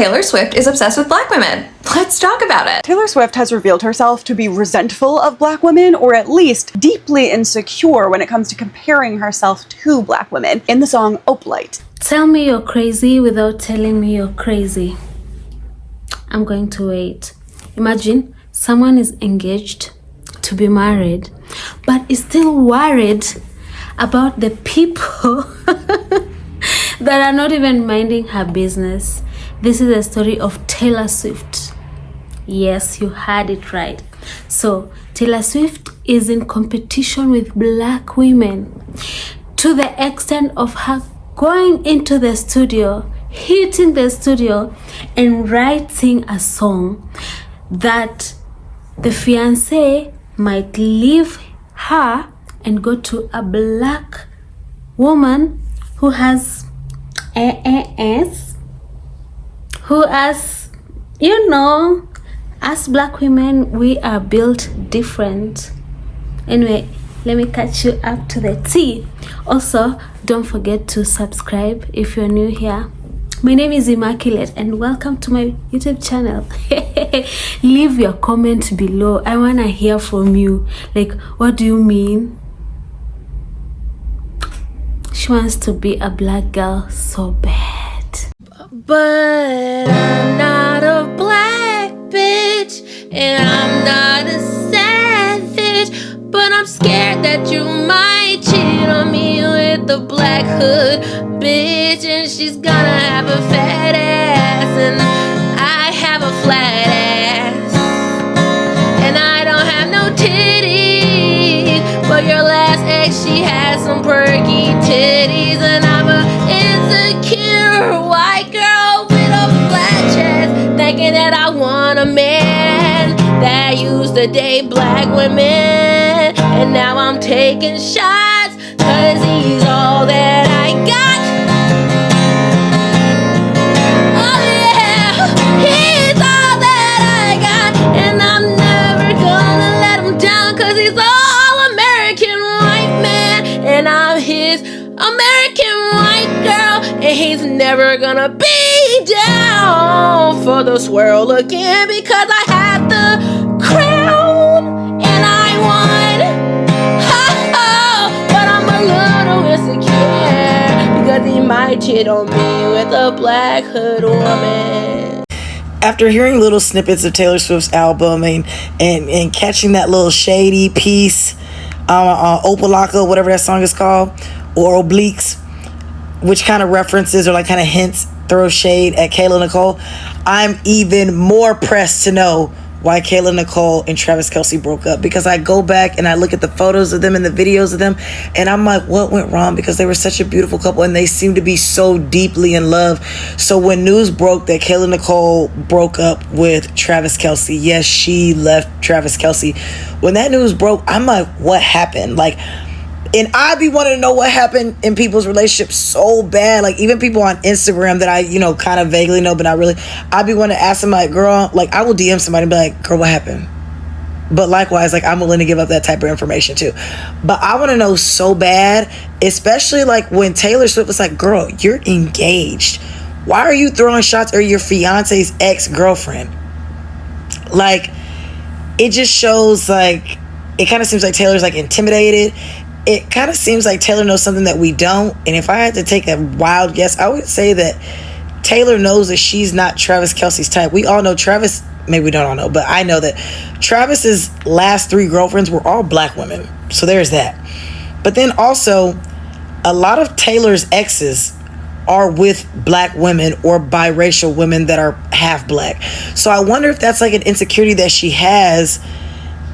Taylor Swift is obsessed with black women. Let's talk about it. Taylor Swift has revealed herself to be resentful of black women, or at least deeply insecure when it comes to comparing herself to black women in the song Opalite. Tell me you're crazy without telling me you're crazy. I'm going to wait. Imagine someone is engaged to be married, but is still worried about the people that are not even minding her business. This is a story of Taylor Swift. Yes, you heard it right. So, Taylor Swift is in competition with black women to the extent of her going into the studio, hitting the studio, and writing a song that the fiancé might leave her and go to a black woman who has who, as you know, as black women, we are built different. Anyway, let me catch you up to the tea. Also, don't forget to subscribe if you're new here. My name is Immaculate and welcome to my YouTube channel. Leave your comment below. I want to hear from you. Like, what do you mean? She wants to be a black girl so bad. But I'm not a black bitch, and I'm not a savage. But I'm scared that you might cheat on me with the black hood bitch, and she's gonna have a fat ass, and I have a flat ass, and I don't have no titties. But your last ex, she has some perky titties, and I'm a insecure white girl with a flat chest, thinking that I want a man that used to date black women, and now I'm taking shots, cause he's all that I got. Oh yeah, he's all that I got, and I'm never gonna let him down, cause he's all American white man, and I'm his American white girl, and he's never gonna be down for the swirl again, because I had the crown and I won. But I'm a little insecure because he might cheat on me with a black hood woman. After hearing little snippets of Taylor Swift's album and catching that little shady piece Opalaka, whatever that song is called, or Obliques, which kind of references or like kind of hints, throw shade at Kayla Nicole, I'm even more pressed to know why Kayla Nicole and Travis Kelce broke up, because I go back and I look at the photos of them and the videos of them, and I'm like, what went wrong? Because they were such a beautiful couple and they seem to be so deeply in love. So when news broke that Kayla Nicole broke up with Travis Kelce, yes, she left Travis Kelce. When that news broke, I'm like, what happened? Like, and I be wanting to know what happened in people's relationships so bad. Like, even people on Instagram that I, kind of vaguely know, but not really. I be wanting to ask them, like, girl, like, I will DM somebody and be like, girl, what happened? But likewise, like, I'm willing to give up that type of information too. But I want to know so bad, especially like when Taylor Swift was like, girl, you're engaged. Why are you throwing shots at your fiance's ex-girlfriend? Like, it just shows, like, it kind of seems like Taylor's like intimidated. It kind of seems like Taylor knows something that we don't. And if I had to take a wild guess, I would say that Taylor knows that she's not Travis Kelce's type. We all know Travis, maybe we don't all know, but I know that Travis's last 3 girlfriends were all black women. So there's that. But then also, a lot of Taylor's exes are with black women or biracial women that are half black. So I wonder if that's like an insecurity that she has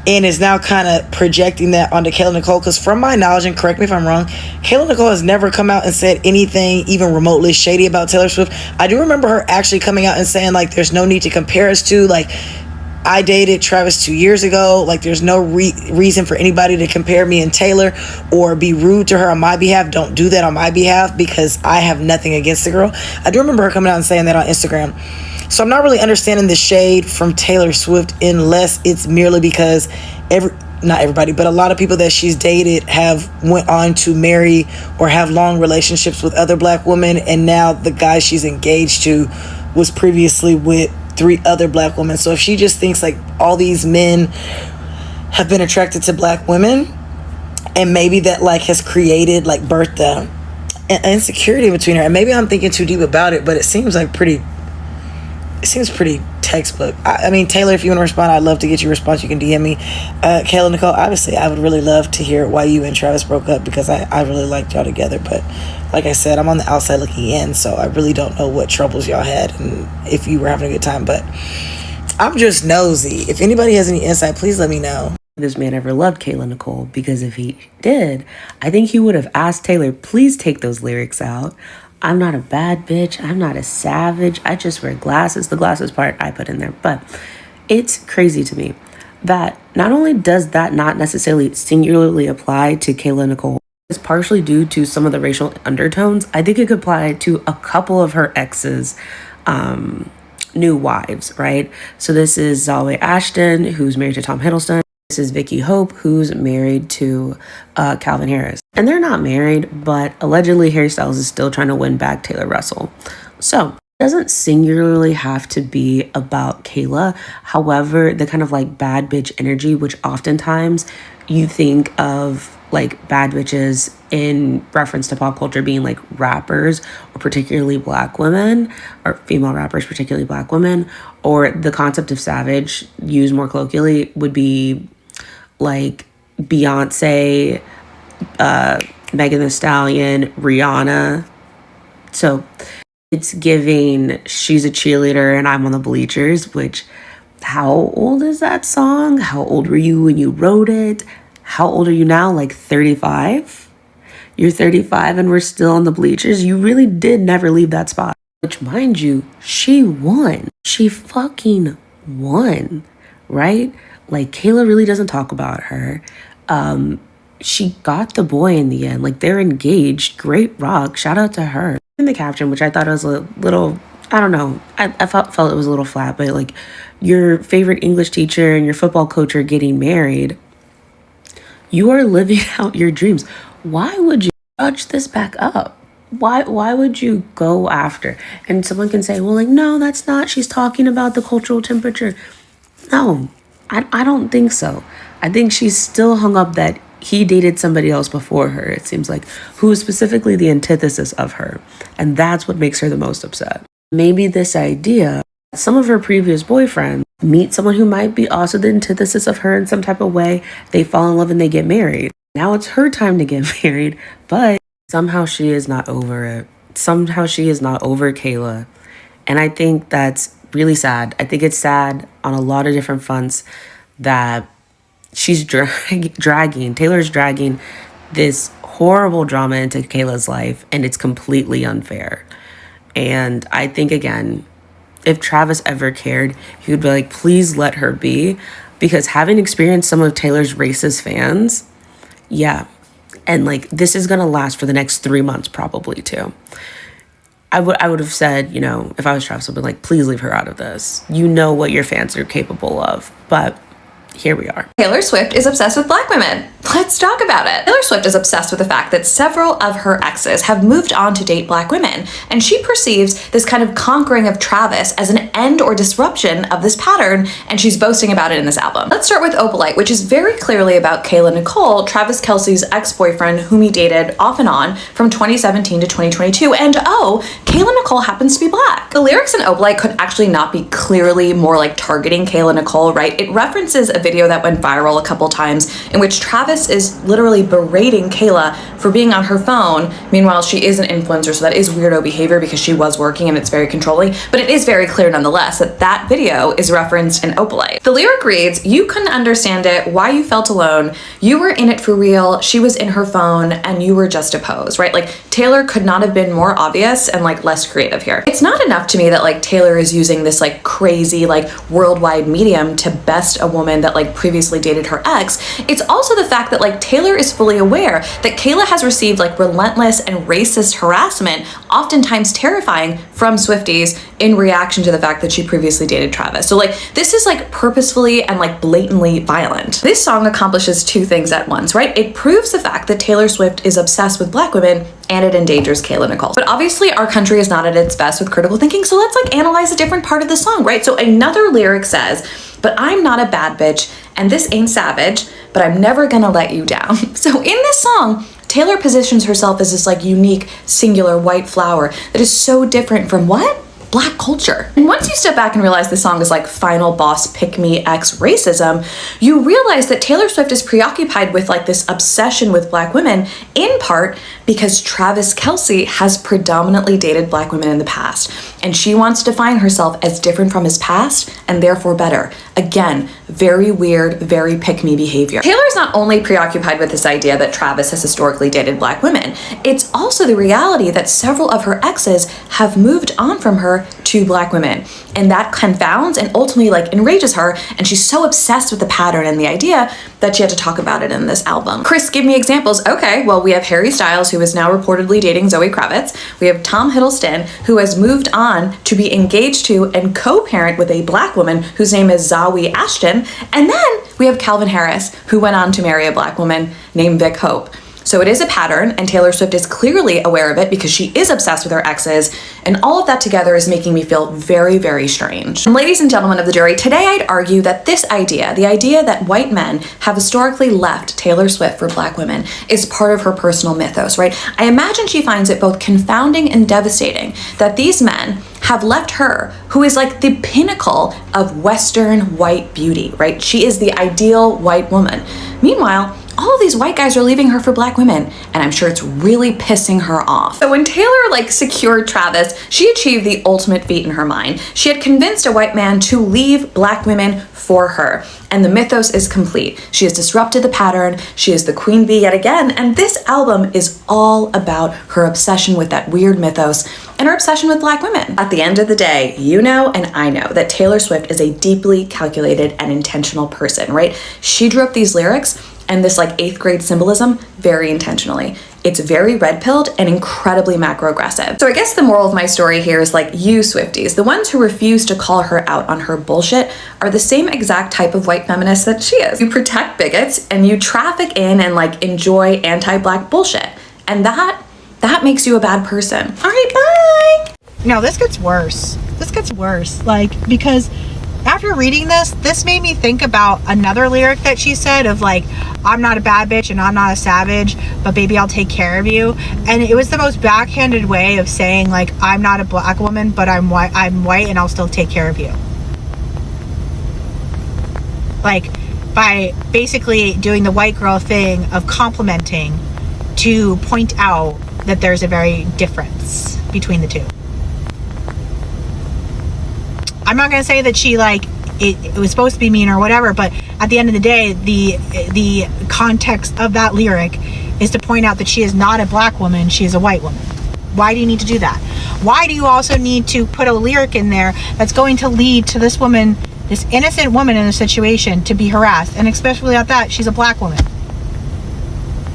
and is now kind of projecting that onto Kayla Nicole. Because from my knowledge, and correct me if I'm wrong, Kayla Nicole has never come out and said anything even remotely shady about Taylor Swift. I do remember her actually coming out and saying, like, there's no need to compare us to, like, I dated Travis 2 years ago. Like, there's no reason for anybody to compare me and Taylor or be rude to her on my behalf. Don't do that on my behalf, because I have nothing against the girl. I do remember her coming out and saying that on Instagram. So I'm not really understanding the shade from Taylor Swift, unless it's merely because not everybody, but a lot of people that she's dated have went on to marry or have long relationships with other black women, and now the guy she's engaged to was previously with 3 other black women. So if she just thinks like all these men have been attracted to black women, and maybe that like has created, like birthed an insecurity between her, and maybe I'm thinking too deep about it, but it seems pretty textbook. I mean, Taylor, if you want to respond, I'd love to get your response. You can DM me. Kayla, Nicole, obviously I would really love to hear why you and Travis broke up, because I really liked y'all together, but like I said, I'm on the outside looking in, so I really don't know what troubles y'all had and if you were having a good time, but I'm just nosy. If anybody has any insight, please let me know. This man ever loved Kayla Nicole, because if he did, I think he would have asked Taylor, please take those lyrics out. I'm not a bad bitch. I'm not a savage. I just wear glasses. The glasses part I put in there. But it's crazy to me that not only does that not necessarily singularly apply to Kayla Nicole, it's partially due to some of the racial undertones. I think it could apply to a couple of her exes' new wives, right? So this is Zalwe Ashton, who's married to Tom Hiddleston. This is Vicky Hope, who's married to Calvin Harris. And they're not married, but allegedly Harry Styles is still trying to win back Taylor Russell. So it doesn't singularly have to be about Kayla. However, the kind of like bad bitch energy, which oftentimes you think of like bad bitches in reference to pop culture being like rappers, or particularly black women, or female rappers, particularly black women, or the concept of savage used more colloquially would be like Beyonce, Megan Thee Stallion, Rihanna. So it's giving she's a cheerleader and I'm on the bleachers, which, how old is that song? How old were you when you wrote it? How old are you now? Like 35? You're 35 and we're still on the bleachers? You really did never leave that spot. Which, mind you, she won. She fucking won, right? Like, Kayla really doesn't talk about her. She got the boy in the end. Like, they're engaged. Great rock. Shout out to her. In the caption, which I thought was a little, I don't know. I felt it was a little flat, but like, your favorite English teacher and your football coach are getting married. You are living out your dreams. Why would you judge this back up? Why would you go after? And someone can say, well, like, no, that's not. She's talking about the cultural temperature. No, I don't think so. I think she's still hung up that he dated somebody else before her, it seems like, who is specifically the antithesis of her. And that's what makes her the most upset. Maybe this idea, some of her previous boyfriends meet someone who might be also the antithesis of her in some type of way. They fall in love and they get married. Now it's her time to get married, but somehow she is not over it. Somehow she is not over Kayla. And I think that's really sad. I think it's sad on a lot of different fronts that she's Taylor's dragging this horrible drama into Kayla's life, and it's completely unfair. And I think, again, if Travis ever cared, he would be like, please let her be, because having experienced some of Taylor's racist fans, yeah, and like, this is gonna last for the next 3 months probably too. I would have said, you know, if I was Travis, I'd be like, please leave her out of this. You know what your fans are capable of, but here we are. Taylor Swift is obsessed with black women. Let's talk about it. Taylor Swift is obsessed with the fact that several of her exes have moved on to date black women, and she perceives this kind of conquering of Travis as an end or disruption of this pattern, and she's boasting about it in this album. Let's start with Opalite, which is very clearly about Kayla Nicole, Travis Kelce's ex-boyfriend, whom he dated off and on from 2017 to 2022, and oh, Kayla Nicole happens to be black. The lyrics in Opalite could actually not be clearly more like targeting Kayla Nicole, right? It references a video that went viral a couple times in which Travis is literally berating Kayla for being on her phone. Meanwhile, she is an influencer, so that is weirdo behavior because she was working and it's very controlling, but it is very clear nonetheless that that video is referenced in Opalite. The lyric reads, you couldn't understand it, why you felt alone, you were in it for real, she was in her phone, and you were just a pose, right? Like, Taylor could not have been more obvious and like less creative here. It's not enough to me that like Taylor is using this like crazy like worldwide medium to best a woman that like previously dated her ex, it's also the fact that like Taylor is fully aware that Kayla has received like relentless and racist harassment, oftentimes terrifying, from Swifties in reaction to the fact that she previously dated Travis. So like this is like purposefully and like blatantly violent. This song accomplishes two things at once, right? It proves the fact that Taylor Swift is obsessed with Black women, and it endangers Kayla Nicole. But obviously our country is not at its best with critical thinking, so let's like analyze a different part of the song, right? So another lyric says, "But I'm not a bad bitch, and this ain't savage, but I'm never gonna let you down." So in this song, Taylor positions herself as this like unique, singular white flower that is so different from what? Black culture. And once you step back and realize the song is like final boss pick me X racism, you realize that Taylor Swift is preoccupied with like this obsession with Black women, in part because Travis Kelce has predominantly dated Black women in the past, and she wants to define herself as different from his past and therefore better. Again, very weird, very pick me behavior. Taylor's not only preoccupied with this idea that Travis has historically dated Black women, it's also the reality that several of her exes have moved on from her to Black women, and that confounds and ultimately like enrages her, and she's so obsessed with the pattern and the idea that she had to talk about it in this album. Chris, give me examples. Okay, well, we have Harry Styles, who is now reportedly dating Zoe Kravitz. We have Tom Hiddleston, who has moved on to be engaged to and co-parent with a Black woman whose name is Zawe Ashton. And then we have Calvin Harris, who went on to marry a Black woman named Vic Hope. So it is a pattern, and Taylor Swift is clearly aware of it because she is obsessed with her exes, and all of that together is making me feel very, very strange. And ladies and gentlemen of the jury, today I'd argue that this idea, the idea that white men have historically left Taylor Swift for Black women, is part of her personal mythos, right? I imagine she finds it both confounding and devastating that these men have left her, who is like the pinnacle of Western white beauty, right? She is the ideal white woman. Meanwhile, all of these white guys are leaving her for Black women, and I'm sure it's really pissing her off. So when Taylor like secured Travis, she achieved the ultimate feat in her mind. She had convinced a white man to leave Black women for her, and the mythos is complete. She has disrupted the pattern, she is the queen bee yet again, and this album is all about her obsession with that weird mythos and her obsession with Black women. At the end of the day, you know and I know that Taylor Swift is a deeply calculated and intentional person, right? She drew up these lyrics and this like 8th grade symbolism very intentionally. It's very red-pilled and incredibly macro-aggressive. So I guess the moral of my story here is like, you Swifties, the ones who refuse to call her out on her bullshit, are the same exact type of white feminist that she is. You protect bigots and you traffic in and like enjoy anti-Black bullshit. And that makes you a bad person. All right, bye. No, this gets worse. This gets worse. Like, because after reading this made me think about another lyric that she said of like, "I'm not a bad bitch and I'm not a savage, but baby, I'll take care of you." And it was the most backhanded way of saying like, I'm not a Black woman, but I'm white and I'll still take care of you. Like, by basically doing the white girl thing of complimenting to point out that there's a very difference between the two. I'm not going to say that she like it was supposed to be mean or whatever, but at the end of the day, the context of that lyric is to point out that she is not a Black woman, she is a white woman. Why do you need to do that? Why do you also need to put a lyric in there that's going to lead to this woman, this innocent woman in a situation, to be harassed? And especially at that, she's a Black woman.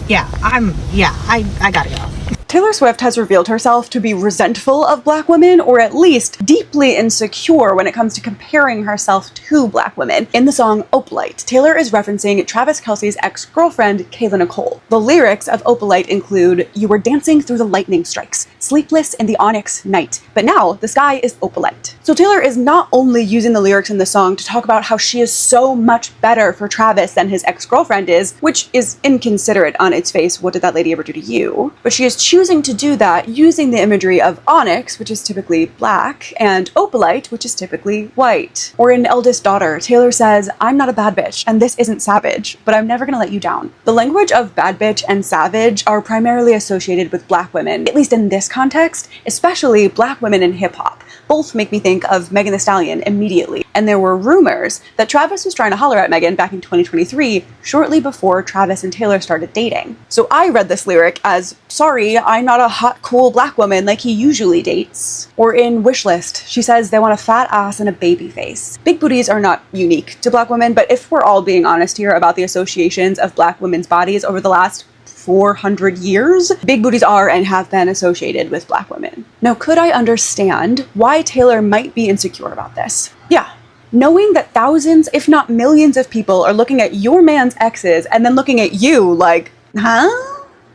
I gotta go. Taylor Swift has revealed herself to be resentful of Black women, or at least deeply insecure when it comes to comparing herself to Black women. In the song Opalite, Taylor is referencing Travis Kelce's ex-girlfriend, Kayla Nicole. The lyrics of Opalite include, "You were dancing through the lightning strikes, sleepless in the onyx night, but now the sky is opalite." So Taylor is not only using the lyrics in the song to talk about how she is so much better for Travis than his ex-girlfriend is, which is inconsiderate on its face, what did that lady ever do to you? But she is choosing to do that using the imagery of onyx, which is typically black, and opalite, which is typically white. Or in Eldest Daughter, Taylor says, "I'm not a bad bitch, and this isn't savage, but I'm never gonna let you down." The language of bad bitch and savage are primarily associated with Black women, at least in this context, especially Black women in hip-hop. Both make me think of Megan Thee Stallion immediately. And there were rumors that Travis was trying to holler at Megan back in 2023, shortly before Travis and Taylor started dating. So I read this lyric as, sorry, I'm not a hot, cool black woman like he usually dates. Or in Wishlist, she says they want a fat ass and a baby face. Big booties are not unique to black women, but if we're all being honest here about the associations of black women's bodies over the last 400 years, big booties are and have been associated with black women. Now, could I understand why Taylor might be insecure about this? Yeah. Knowing that thousands, if not millions of people are looking at your man's exes and then looking at you like, huh?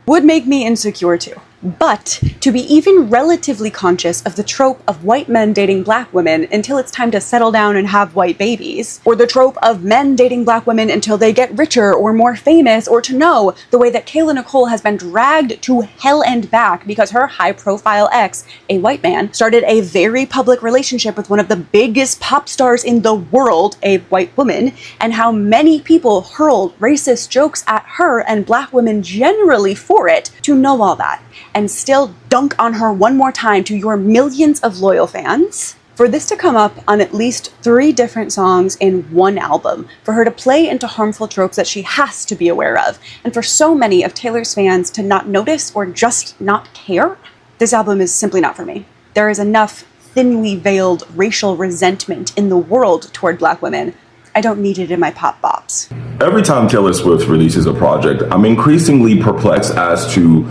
Would make me insecure too. But to be even relatively conscious of the trope of white men dating black women until it's time to settle down and have white babies, or the trope of men dating black women until they get richer or more famous, or to know the way that Kayla Nicole has been dragged to hell and back because her high-profile ex, a white man, started a very public relationship with one of the biggest pop stars in the world, a white woman, and how many people hurled racist jokes at her and black women generally for it, to know all that and still dunk on her one more time to your millions of loyal fans. For this to come up on at least 3 different songs in one album, for her to play into harmful tropes that she has to be aware of, and for so many of Taylor's fans to not notice or just not care, this album is simply not for me. There is enough thinly veiled racial resentment in the world toward black women. I don't need it in my pop bops. Every time Taylor Swift releases a project, I'm increasingly perplexed as to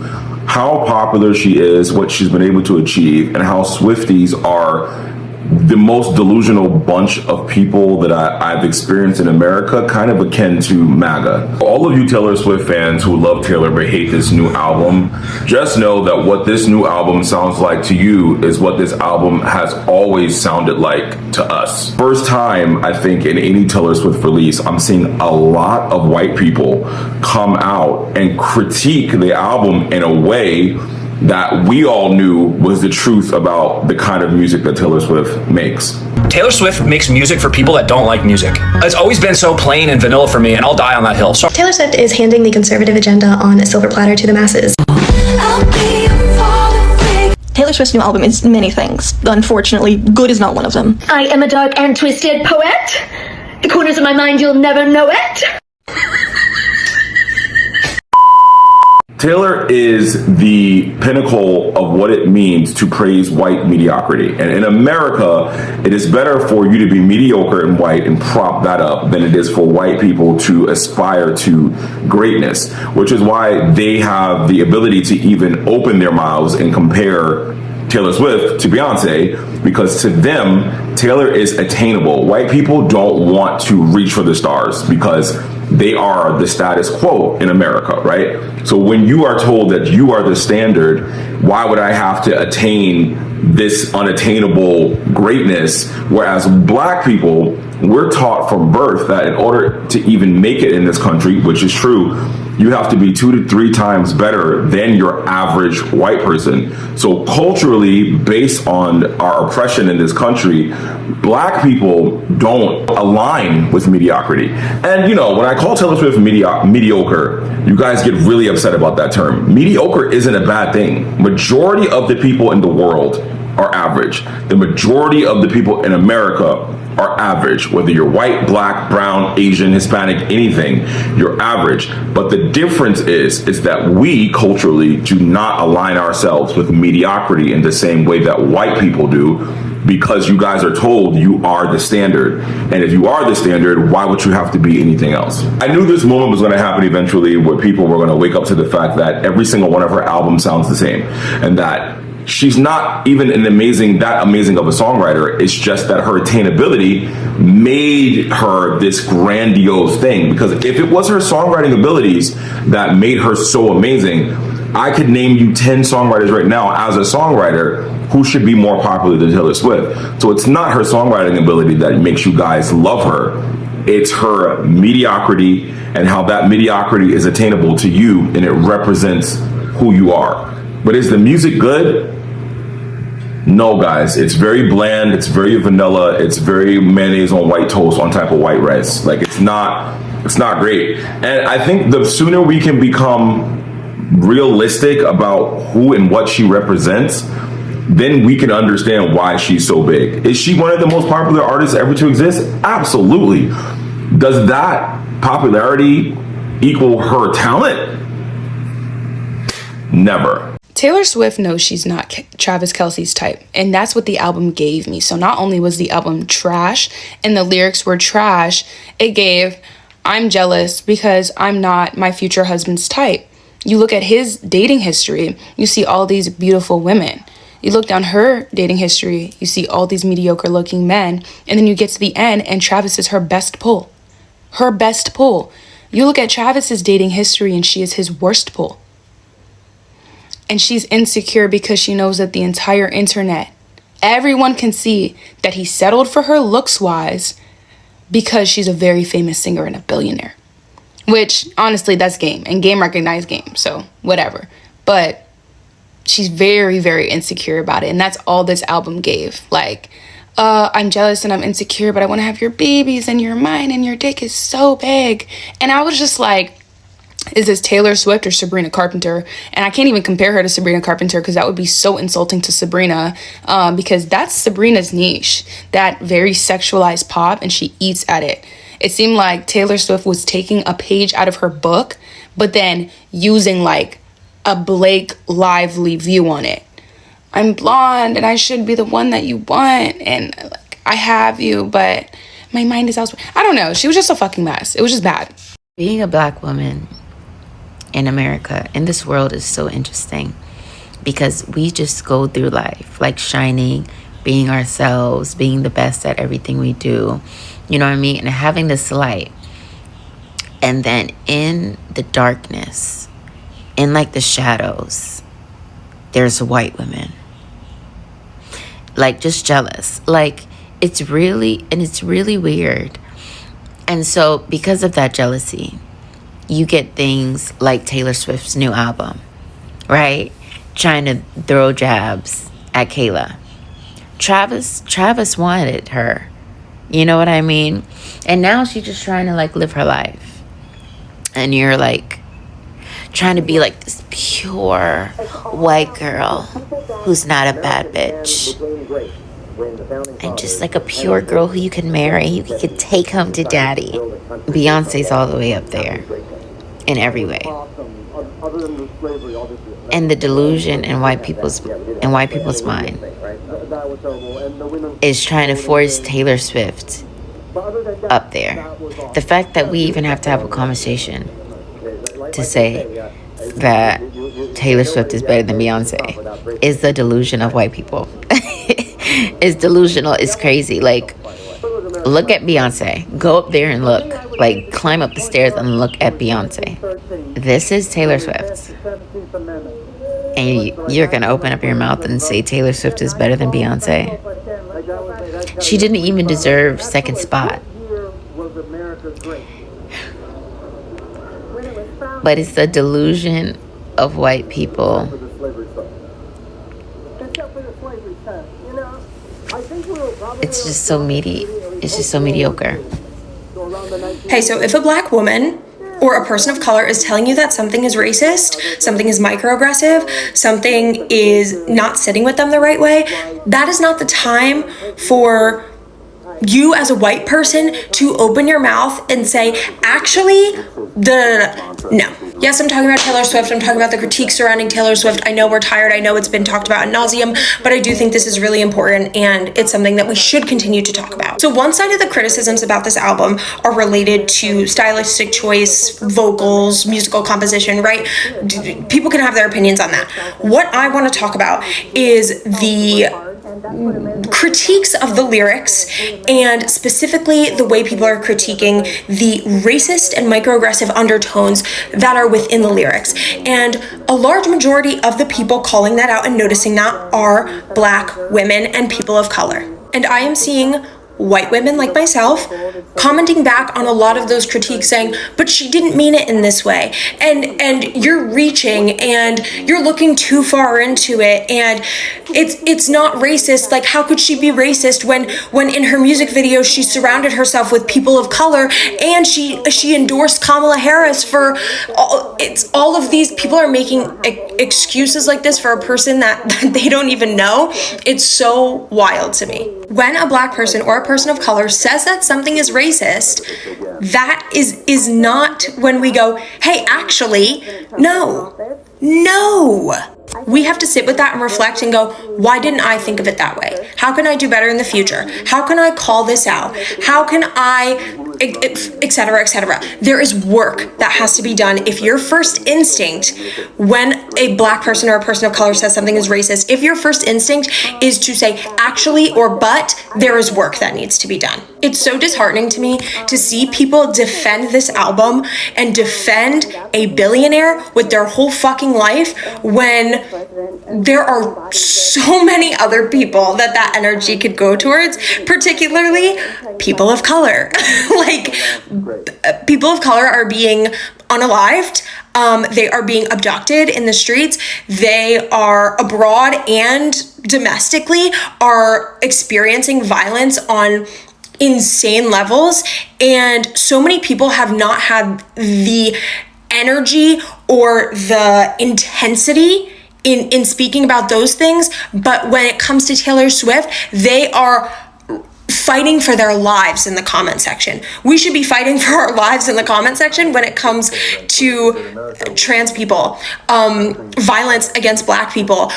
how popular she is, what she's been able to achieve, and how Swifties are the most delusional bunch of people that I've experienced in America, kind of akin to MAGA. All of you Taylor Swift fans who love Taylor but hate this new album, just know that what this new album sounds like to you is what this album has always sounded like to us. First time, I think, in any Taylor Swift release, I'm seeing a lot of white people come out and critique the album in a way that we all knew was the truth about the kind of music that Taylor Swift makes. Taylor Swift makes music for people that don't like music. It's always been so plain and vanilla for me, and I'll die on that hill. So Taylor Swift is handing the conservative agenda on a silver platter to the masses. Taylor Swift's new album is many things. Unfortunately, good is not one of them. I am a dark and twisted poet. The corners of my mind, you'll never know it. Taylor is the pinnacle of what it means to praise white mediocrity. And in America, it is better for you to be mediocre and white and prop that up than it is for white people to aspire to greatness, which is why they have the ability to even open their mouths and compare Taylor Swift to Beyonce, because to them, Taylor is attainable. White people don't want to reach for the stars because they are the status quo in America, right? So when you are told that you are the standard, why would I have to attain this unattainable greatness? Whereas black people, we're taught from birth that in order to even make it in this country, which is true, you have to be 2 to 3 times better than your average white person. So culturally, based on our oppression in this country, black people don't align with mediocrity. And you know, when I call Taylor Swift mediocre, you guys get really upset about that term. Mediocre isn't a bad thing. Majority of the people in the world are average. The majority of the people in America are average. Whether you're white, black, brown, Asian, Hispanic, anything, you're average. But the difference is that we culturally do not align ourselves with mediocrity in the same way that white people do, because you guys are told you are the standard. And if you are the standard, why would you have to be anything else? I knew this moment was going to happen eventually, where people were going to wake up to the fact that every single one of her albums sounds the same, and that she's not even that amazing of a songwriter. It's just that her attainability made her this grandiose thing. Because if it was her songwriting abilities that made her so amazing, I could name you 10 songwriters right now as a songwriter who should be more popular than Taylor Swift. So it's not her songwriting ability that makes you guys love her. It's her mediocrity and how that mediocrity is attainable to you, and it represents who you are. But is the music good? No, guys, it's very bland, it's very vanilla, it's very mayonnaise on white toast on type of white rice. Like, it's not great. And I think the sooner we can become realistic about who and what she represents, then we can understand why she's so big. Is she one of the most popular artists ever to exist? Absolutely. Does that popularity equal her talent? Never. Taylor Swift knows she's not Travis Kelce's type, and that's what the album gave me. So not only was the album trash and the lyrics were trash, it gave, I'm jealous because I'm not my future husband's type. You look at his dating history, you see all these beautiful women. You look down her dating history, you see all these mediocre looking men, and then you get to the end and Travis is her best pull. Her best pull. You look at Travis's dating history and she is his worst pull. And she's insecure because she knows that the entire internet, everyone can see that he settled for her looks-wise because she's a very famous singer and a billionaire. Which, honestly, that's game. And game recognized game, so whatever. But she's very, very insecure about it. And that's all this album gave. Like, I'm jealous and I'm insecure, but I want to have your babies and you're mine and your dick is so big. And I was just like, is this Taylor Swift or Sabrina Carpenter? And I can't even compare her to Sabrina Carpenter because that would be so insulting to Sabrina, because that's Sabrina's niche, that very sexualized pop, and she eats at it. It seemed like Taylor Swift was taking a page out of her book, but then using like a Blake Lively view on it. I'm blonde and I should be the one that you want, and like I have you, but my mind is elsewhere. I don't know. She was just a fucking mess. It was just bad. Being a black woman in America, in this world, is so interesting because we just go through life like shining, being ourselves, being the best at everything we do, you know what I mean, and having this light. And then in the darkness, in like the shadows, there's white women, like just jealous. Like it's really weird. And so because of that jealousy, you get things like Taylor Swift's new album, right? Trying to throw jabs at Kayla. Travis wanted her. You know what I mean? And now she's just trying to like live her life. And you're like trying to be like this pure white girl who's not a bad bitch. And just like a pure girl who you can marry, you could take home to daddy. Beyonce's all the way up there. In every way. And the delusion in white people's mind is trying to force Taylor Swift up there. The fact that we even have to have a conversation to say that Taylor Swift is better than Beyonce is the delusion of white people. It's delusional. It's crazy. Like, look at Beyonce. Go up there and look. Like, climb up the stairs and look at Beyonce. This is Taylor Swift. And you're going to open up your mouth and say Taylor Swift is better than Beyonce? She didn't even deserve second spot. But it's the delusion of white people. It's just so it's just so mediocre. Hey, so if a black woman or a person of color is telling you that something is racist, something is microaggressive, something is not sitting with them the right way, that is not the time for you as a white person to open your mouth and say, actually, no. Yes, I'm talking about Taylor Swift. I'm talking about the critiques surrounding Taylor Swift. I know we're tired. I know it's been talked about ad nauseum, but I do think this is really important and it's something that we should continue to talk about. So one side of the criticisms about this album are related to stylistic choice, vocals, musical composition, right? People can have their opinions on that. What I want to talk about is the critiques of the lyrics, and specifically the way people are critiquing the racist and microaggressive undertones that are within the lyrics. And a large majority of the people calling that out and noticing that are black women and people of color. And I am seeing white women like myself commenting back on a lot of those critiques saying, but she didn't mean it in this way, and you're reaching and you're looking too far into it, and it's not racist. Like, how could she be racist when in her music video she surrounded herself with people of color and she endorsed Kamala Harris for all of these people are making excuses like this for a person that they don't even know. It's so wild to me. When a black person or a person of color says that something is racist, that is not when we go, hey, actually, no. We have to sit with that and reflect and go, why didn't I think of it that way? How can I do better in the future? How can I call this out? How can I, et cetera, et cetera. There is work that has to be done. If your first instinct, when a black person or a person of color says something is racist, if your first instinct is to say actually or but, there is work that needs to be done. It's so disheartening to me to see people defend this album and defend a billionaire with their whole fucking life when there are so many other people that energy could go towards, particularly people of color. Like, people of color are being unalived. They are being abducted in the streets. They are abroad and domestically are experiencing violence on insane levels. And so many people have not had the energy or the intensity in speaking about those things. But when it comes to Taylor Swift, they are fighting for their lives in the comment section. We should be fighting for our lives in the comment section when it comes to trans people, violence against black people,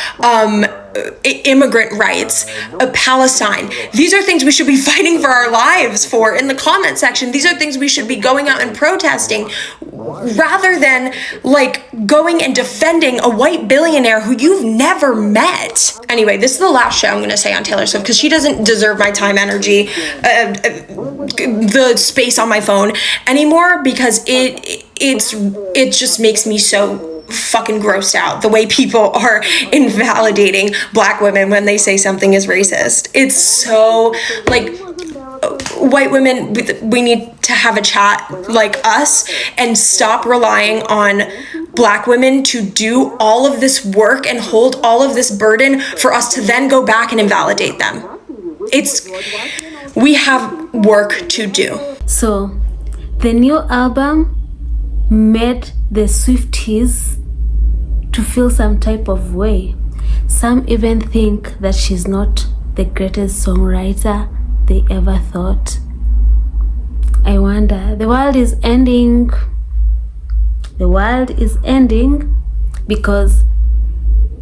immigrant rights, Palestine. These are things we should be fighting for our lives for in the comment section. These are things we should be going out and protesting, rather than like going and defending a white billionaire who you've never met. Anyway, this is the last show I'm going to say on Taylor Swift because she doesn't deserve my time, energy, the space on my phone anymore, because it just makes me so fucking grossed out the way people are invalidating black women when they say something is racist. It's so like, white women, we need to have a chat like us and stop relying on black women to do all of this work and hold all of this burden for us to then go back and invalidate them. We have work to do. So the new album made the Swifties to feel some type of way. Some even think that she's not the greatest songwriter they ever thought. I wonder, the world is ending. The world is ending because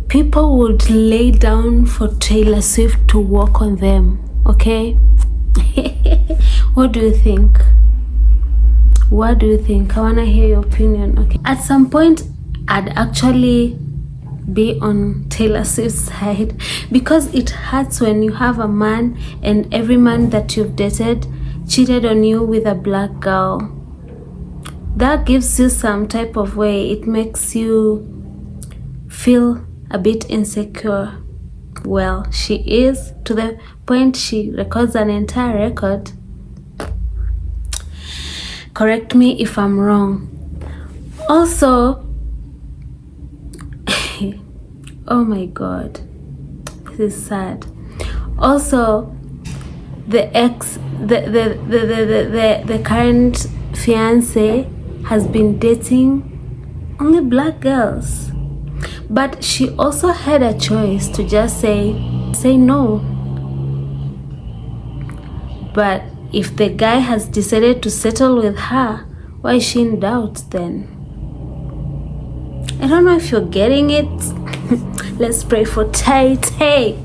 people would lay down for Taylor Swift to walk on them, okay? What do you think? What do you think? I wanna hear your opinion, okay? At some point, I'd actually be on Taylor Swift's side, because it hurts when you have a man and every man that you've dated cheated on you with a black girl. That gives you some type of way. It makes you feel a bit insecure. Well, she is, to the point she records an entire record. Correct me if I'm wrong. Also, oh my god, this is sad. Also, the current fiance has been dating only black girls, but she also had a choice to just say no. But if the guy has decided to settle with her, why is she in doubt then? I don't know if you're getting it. Let's pray for Tay Tay.